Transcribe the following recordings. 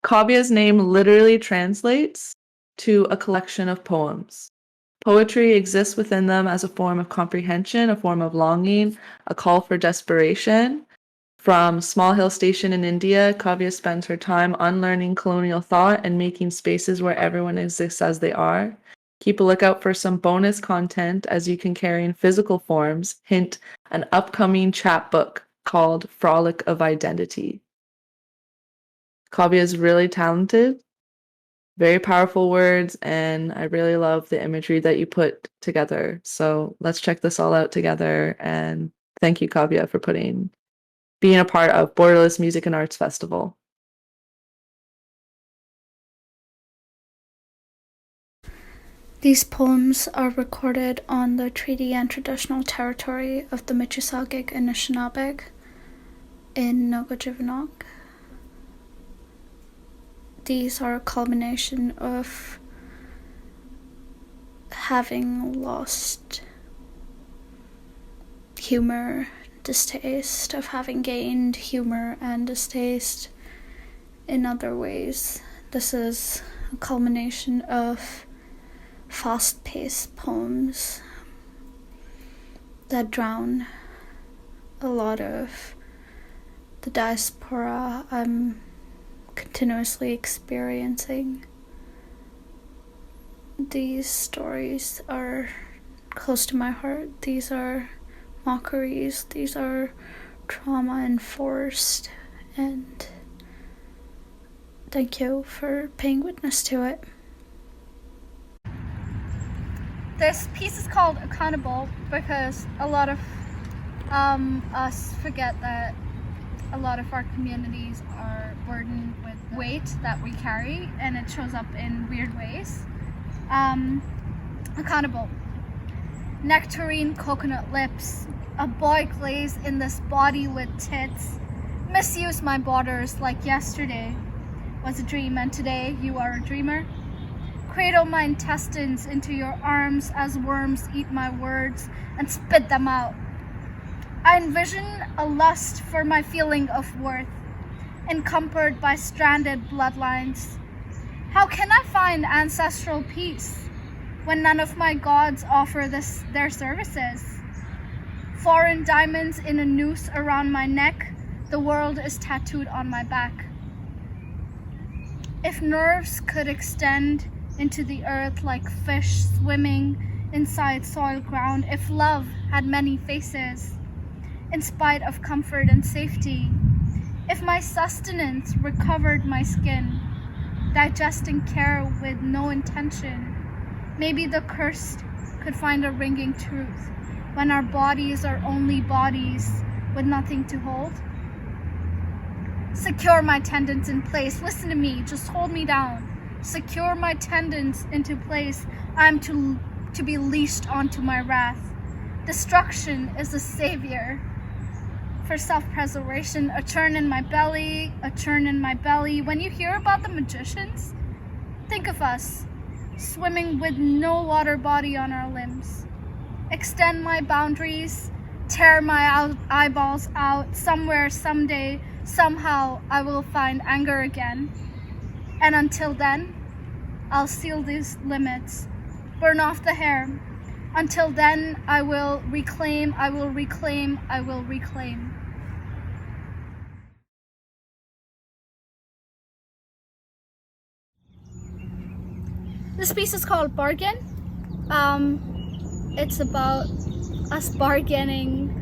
Kavya's name literally translates to a collection of poems. Poetry exists within them as a form of comprehension, a form of longing, a call for desperation. From Small Hill Station in India, Kavya spends her time unlearning colonial thought and making spaces where everyone exists as they are. Keep a lookout for some bonus content as you can carry in physical forms. Hint, an upcoming chapbook called Frolic of Identity. Kavya is really talented, very powerful words, and I really love the imagery that you put together. So let's check this all out together. And thank you, Kavya, for being a part of Borderless Music and Arts Festival. These poems are recorded on the treaty and traditional territory of the Mississauga and Anishinaabe in Nogojivanok. These are a culmination of having lost humor, distaste, of having gained humor and distaste in other ways. This is a culmination of fast-paced poems that drown a lot of the diaspora I'm continuously experiencing. These stories are close to my heart. These are mockeries. These are trauma enforced, and thank you for paying witness to it. This piece is called Accountable because a lot of us forget that a lot of our communities are burdened with the weight that we carry, and it shows up in weird ways. Accountable. Nectarine coconut lips. A boy glaze in this body with tits. Misuse my borders like yesterday was a dream, and today you are a dreamer. Cradle my intestines into your arms as worms eat my words and spit them out. I envision a lust for my feeling of worth, encumbered by stranded bloodlines. How can I find ancestral peace when none of my gods offer their services? Foreign diamonds in a noose around my neck, the world is tattooed on my back. If nerves could extend into the earth like fish swimming inside soil ground, if love had many faces, in spite of comfort and safety, if my sustenance recovered my skin, digesting care with no intention, maybe the cursed could find a ringing truth when our bodies are only bodies with nothing to hold. Secure my tendons in place. Listen to me, just hold me down. Secure my tendons into place. I'm to be leashed onto my wrath. Destruction is the savior. For self-preservation, a churn in my belly, a churn in my belly. When you hear about the magicians, think of us, swimming with no water body on our limbs. Extend my boundaries, tear my eyeballs out. Somewhere, someday, somehow, I will find anger again. And until then, I'll seal these limits, burn off the hair. Until then, I will reclaim, I will reclaim, I will reclaim. This piece is called Bargain. It's about us bargaining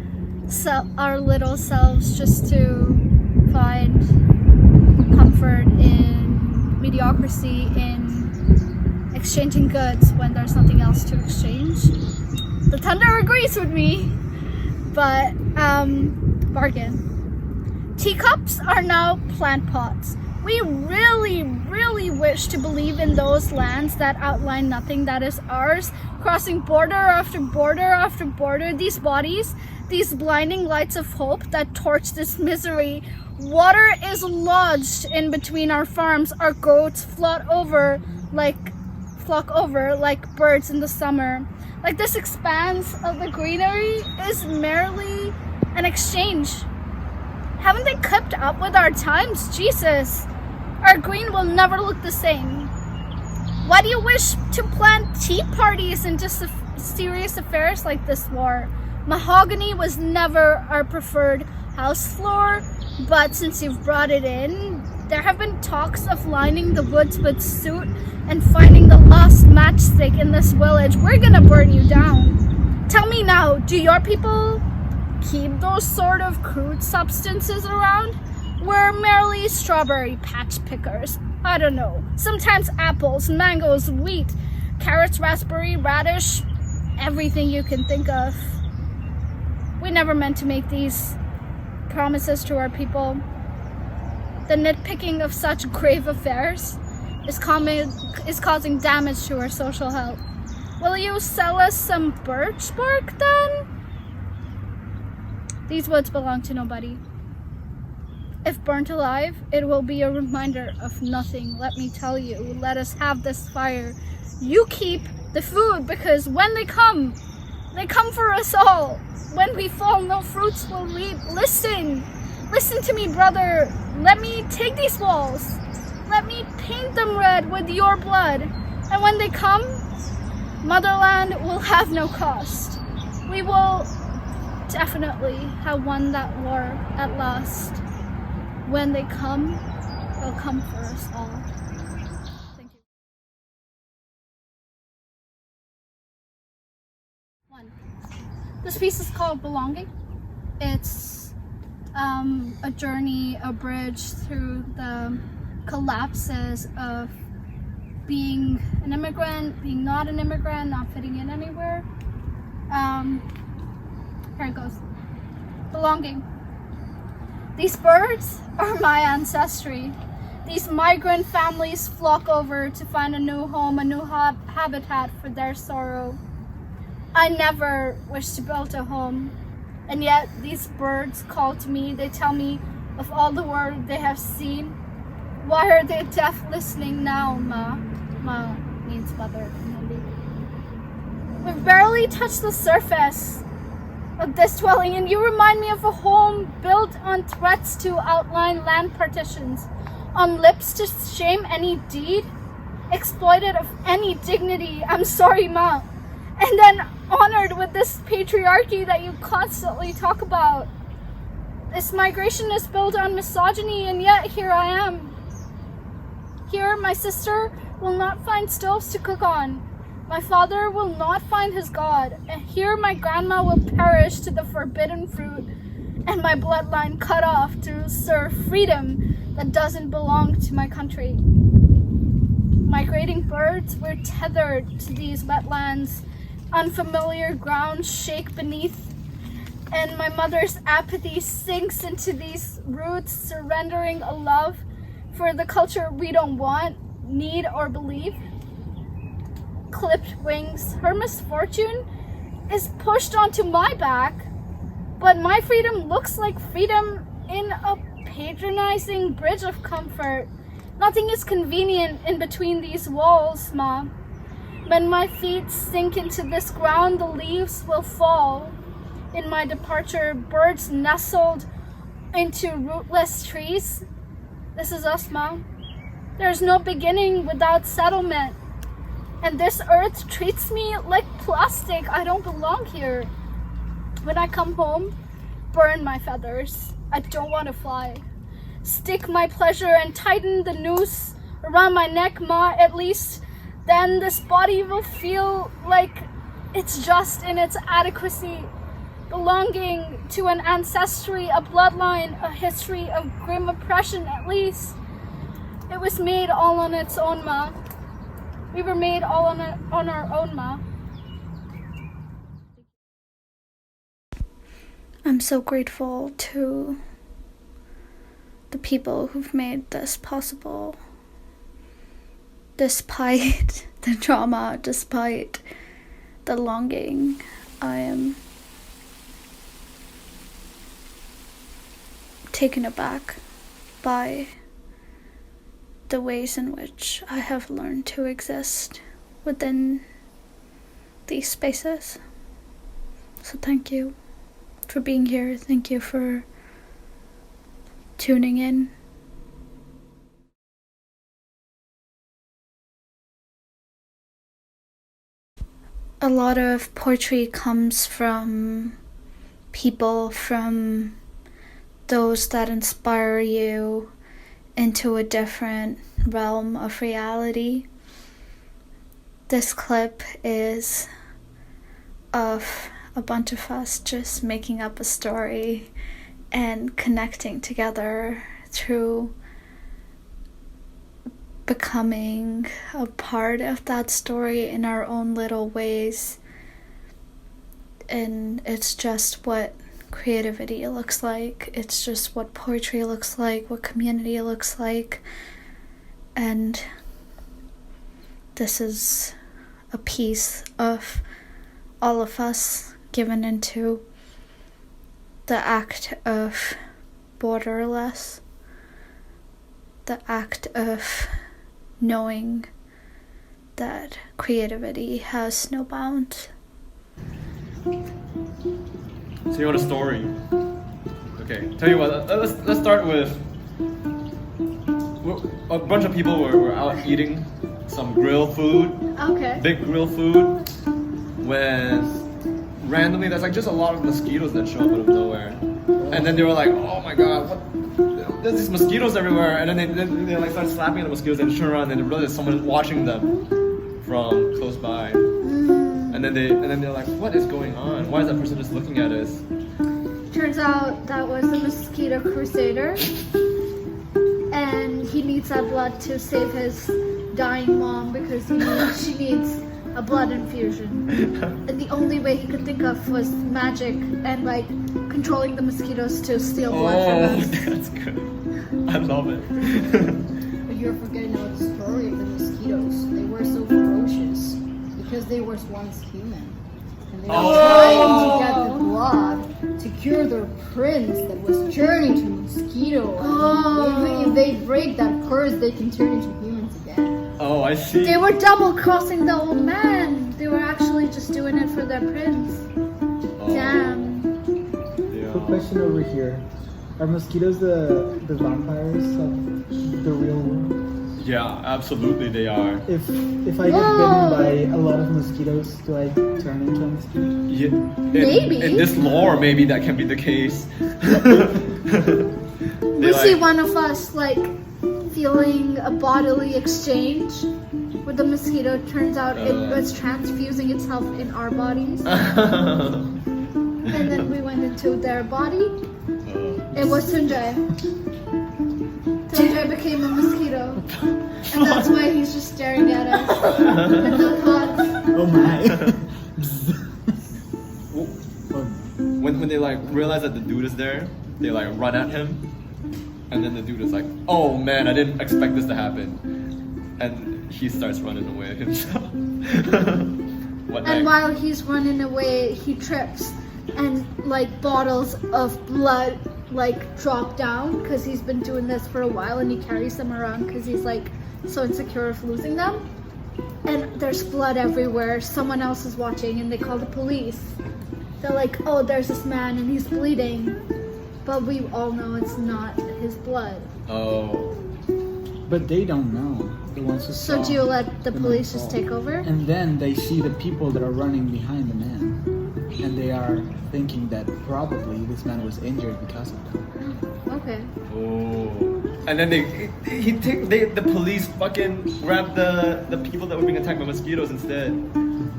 our little selves just to find comfort in mediocrity, in exchanging goods when there's nothing else to exchange. The thunder agrees with me, but bargain. Teacups are now plant pots. We really, really wish to believe in those lands that outline nothing that is ours, crossing border after border after border, these bodies, these blinding lights of hope that torch this misery. Water is lodged in between our farms. Our goats flock over like birds in the summer. Like this expanse of the greenery is merely an exchange. Haven't they kept up with our times? Jesus. Our green will never look the same. Why do you wish to plan tea parties in just serious affairs like this war? Mahogany was never our preferred house floor, but since you've brought it in, there have been talks of lining the woods with soot and finding the lost matchstick in this village. We're gonna burn you down. Tell me now, do your people keep those sort of crude substances around? We're merely strawberry patch pickers. I don't know. Sometimes apples, mangoes, wheat, carrots, raspberry, radish, everything you can think of. We never meant to make these promises to our people. The nitpicking of such grave affairs is causing damage to our social health. Will you sell us some birch bark then? These woods belong to nobody. If burnt alive, it will be a reminder of nothing. Let me tell you, let us have this fire. You keep the food, because when they come for us all. When we fall, no fruits will reap. Listen to me, brother. Let me take these walls. Let me paint them red with your blood. And when they come, motherland will have no cost. We will definitely have won that war at last. When they come, they'll come for us all. Thank you. 1. This piece is called Belonging. It's a journey, a bridge through the collapses of being an immigrant, being not an immigrant, not fitting in anywhere. Here it goes. Belonging. These birds are my ancestry. These migrant families flock over to find a new home, a new habitat for their sorrow. I never wished to build a home, and yet these birds call to me. They tell me of all the world they have seen. Why are they deaf listening now, Ma? Ma means mother in Hindi. We've barely touched the surface of this dwelling, and you remind me of a home built on threats to outline land partitions, on lips to shame any deed, exploited of any dignity. I'm sorry, Ma. And then honored with this patriarchy that you constantly talk about. This migration is built on misogyny, and yet here I am. Here, my sister will not find stoves to cook on. My father will not find his God, and here my grandma will perish to the forbidden fruit, and my bloodline cut off to serve freedom that doesn't belong to my country. Migrating birds were tethered to these wetlands, unfamiliar ground shake beneath, and my mother's apathy sinks into these roots, surrendering a love for the culture we don't want, need, or believe. Clipped wings, her misfortune is pushed onto my back, but my freedom looks like freedom in a patronizing bridge of comfort. Nothing is convenient in between these walls, Ma. When my feet sink into this ground, the leaves will fall. In my departure, birds nestled into rootless trees. This is us, Ma. There's no beginning without settlement. And this earth treats me like plastic. I don't belong here. When I come home, burn my feathers. I don't want to fly. Stick my pleasure and tighten the noose around my neck, Ma. At least then this body will feel like it's just in its adequacy, belonging to an ancestry, a bloodline, a history of grim oppression. At least it was made all on its own, Ma. We were made all on our own, Ma. I'm so grateful to the people who've made this possible. Despite the trauma, despite the longing, I am taken aback by the ways in which I have learned to exist within these spaces. So thank you for being here. Thank you for tuning in. a lot of poetry comes from people, from those that inspire you into a different realm of reality. This clip is of a bunch of us just making up a story and connecting together through becoming a part of that story in our own little ways. And it's just what creativity looks like. It's just what poetry looks like, what community looks like. And this is a piece of all of us given into the act of borderless, the act of knowing that creativity has no bounds. So you want a story? Okay, tell you what, let's start with a bunch of people were out eating some grill food, Okay. big grill food, when randomly there's like just a lot of mosquitoes that show up out of nowhere. And then they were like, oh my god, what? There's these mosquitoes everywhere. And then they like start slapping at the mosquitoes and turn around and they realize someone watching them from close by. And then they're like, what is going on? Why is that person just looking at us? Turns out that was the mosquito crusader. And he needs that blood to save his dying mom because she needs a blood infusion. And the only way he could think of was magic and like controlling the mosquitoes to steal blood from us. That's good. I love it. But you're forgetting about the story of the mosquitoes. They were so ferocious because they were once human. And they were trying to get the blood to cure their prince that was turning to mosquito. And if they break that curse, they can turn into humans again. Oh, I see. They were double crossing the old man. They were actually just doing it for their prince. Oh. Damn. Yeah. Quick question over here. Are mosquitoes the vampires of the real world? Yeah, absolutely they are. If I get bitten by a lot of mosquitoes, do I turn into a mosquito? Yeah, Maybe. In this lore, maybe that can be the case. We see one of us like feeling a bodily exchange with the mosquito. Turns out it was transfusing itself in our bodies. And then we went into their body. It was Chandra. Chandra became a mosquito. And that's why he's just staring at us. And the thoughts. Oh my. when they like realize that the dude is there, they like run at him, and then the dude is like, "Oh man, I didn't expect this to happen," and he starts running away himself. What And next? while he's running away, he trips, and like bottles of blood like drop down because he's been doing this for a while, and he carries them around because he's like so insecure of losing them. And there's blood everywhere. Someone else is watching, and they call the police. They're like, "Oh, there's this man, and he's bleeding," but we all know it's not his blood. Oh, But they don't know. The ones who So saw do you let the the police man just fall. take over? And then they see the people that are running behind the man. And they are thinking that probably this man was injured because of them. Okay. oh, and then the police fucking grab the people that were being attacked by mosquitoes instead.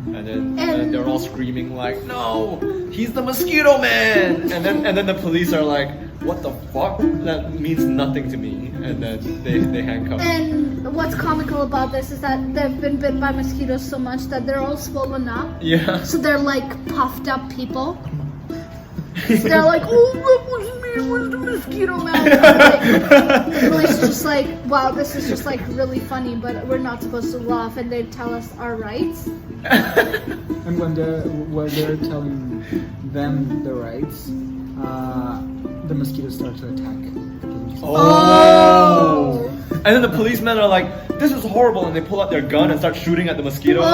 And then they're all screaming like, "No, he's the mosquito man!" And then the police are like, "What the fuck? That means nothing to me." And then they handcuff. And what's comical about this is that they've been bit by mosquitoes so much that they're all swollen up. Yeah. So they're like puffed up people. So they're like, "Oh, that was me, it was the mosquito man." Like, the police is just like, "Wow, this is just like really funny, but we're not supposed to laugh," and they tell us our rights. And when they're telling them the rights, the mosquitoes start to attack the police. Oh. And then the policemen are like, "This is horrible," and they pull out their gun and start shooting at the mosquitoes. But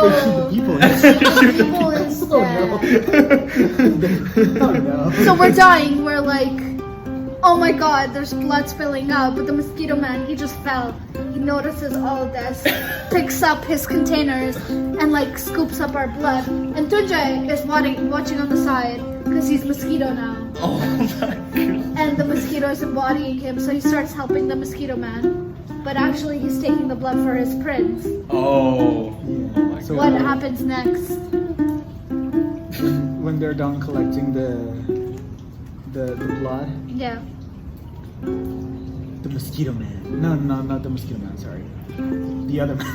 they shoot the Oh! people. People instead. Oh no. So we're dying. We're like oh my god, there's blood spilling out. But the mosquito man, he just fell. He notices all of this, picks up his containers, and like scoops up our blood. And Tunjay is watching on the side because he's mosquito now. Oh my god. And the mosquito is embodying him, so he starts helping the mosquito man. But actually, he's taking the blood for his prince. Oh. Yeah. Oh my So What god. happens next? when they're done collecting the blood, Yeah. the mosquito man. No, not the mosquito man. Sorry, the other man.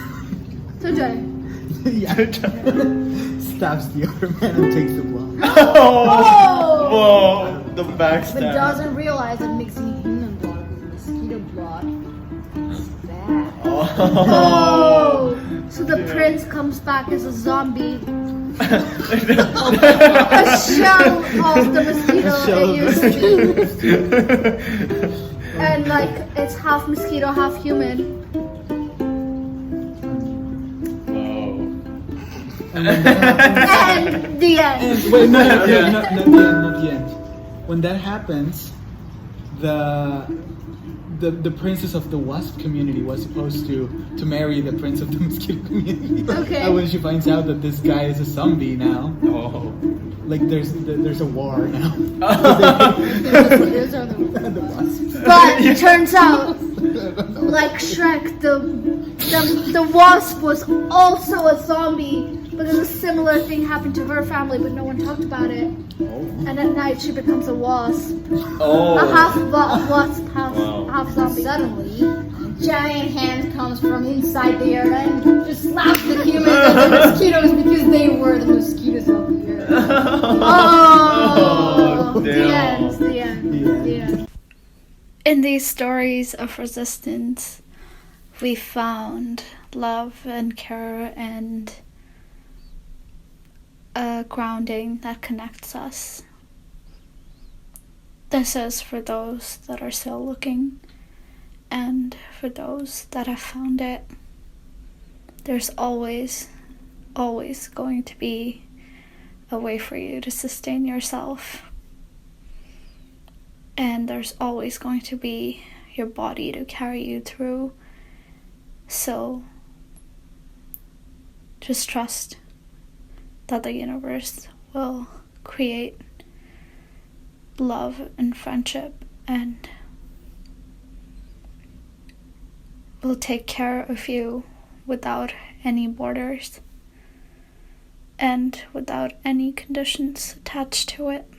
Tunjay. Yeah. Stabs the other man and takes the blood. Oh! Whoa. The But backstab. doesn't realize that mixing human blood with mosquito blood is bad. Oh! So the prince comes back as a zombie. A shell of the mosquito Shell it of used to be. And like it's half mosquito, half human. Whoa. And when that happens, And the end. wait, no, Yeah. not the end, not the end. When that happens, the princess of the wasp community was supposed to marry the prince of the mosquito community. Okay. And when she finds out that this guy is a zombie now, Oh. like there's a war now. Mosquitoes are the The wasps. But it turns out, like Shrek, the wasp was also a zombie. But then a similar thing happened to her family, but no one talked about it. And at night she becomes a wasp. Oh. A half wasp, Wow. half zombie. Suddenly, a giant hand comes from inside the earth and just slaps the humans and the mosquitoes because they were the mosquitoes of the earth. Oh, the damn. end, the end, The end. the end. In these stories of resistance, we found love and care and a grounding that connects us. This is for those that are still looking, and for those that have found it. There's always going to be a way for you to sustain yourself. And there's always going to be your body to carry you through. So just trust that the universe will create love and friendship and will take care of you without any borders and without any conditions attached to it.